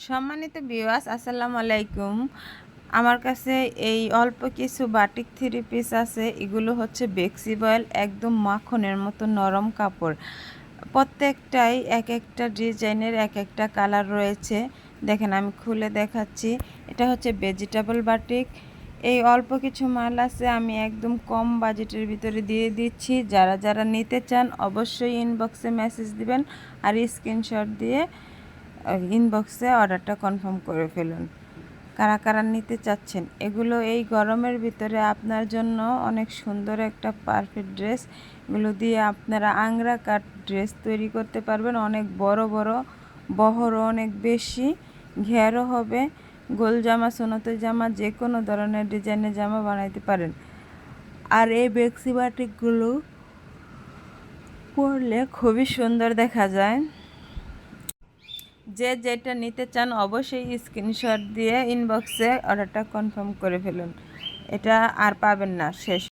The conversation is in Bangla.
সম্মানিত ভিউয়ার্স, আসসালামু আলাইকুম। আমার কাছে এই অল্প কিছু বাটিক থ্রি পিস আছে। এগুলো হচ্ছে বেক্সিবয়েল, একদম মাখনের মতো নরম কাপড়। প্রত্যেকটাই এক একটা ডিজাইনের এক একটা কালার রয়েছে। দেখেন, আমি খুলে দেখাচ্ছি। এটা হচ্ছে ভেজিটেবল বাটিক। এই অল্প কিছু মাল আছে, আমি একদম কম বাজেটের ভিতরে দিয়ে দিচ্ছি। যারা যারা নিতে চান অবশ্যই ইনবক্সে মেসেজ দিবেন আর স্ক্রিনশট দিয়ে ইনবক্সে অর্ডারটা কনফার্ম করে ফেলুন। কারা কারা নিতে চাচ্ছেন, এগুলো এই গরমের ভিতরে আপনার জন্য অনেক সুন্দর একটা পারফেক্ট ড্রেস। এগুলো দিয়ে আপনারা আংরা কাট ড্রেস তৈরি করতে পারবেন। অনেক বড় বড়, বহরও অনেক বেশি, ঘেরও হবে। গোল জামা, সুন্নতি জামা, যে কোনো ধরনের ডিজাইনের জামা বানাইতে পারেন। আর এই বেক্সি বাটিকগুলো পরলে খুবই সুন্দর দেখা যায়। যে যেটা নিতে চান অবশ্যই স্ক্রিনশট দিয়ে ইনবক্সে অর্ডারটা কনফার্ম করে ফেলুন। এটা আর পাবেন না, শেষ।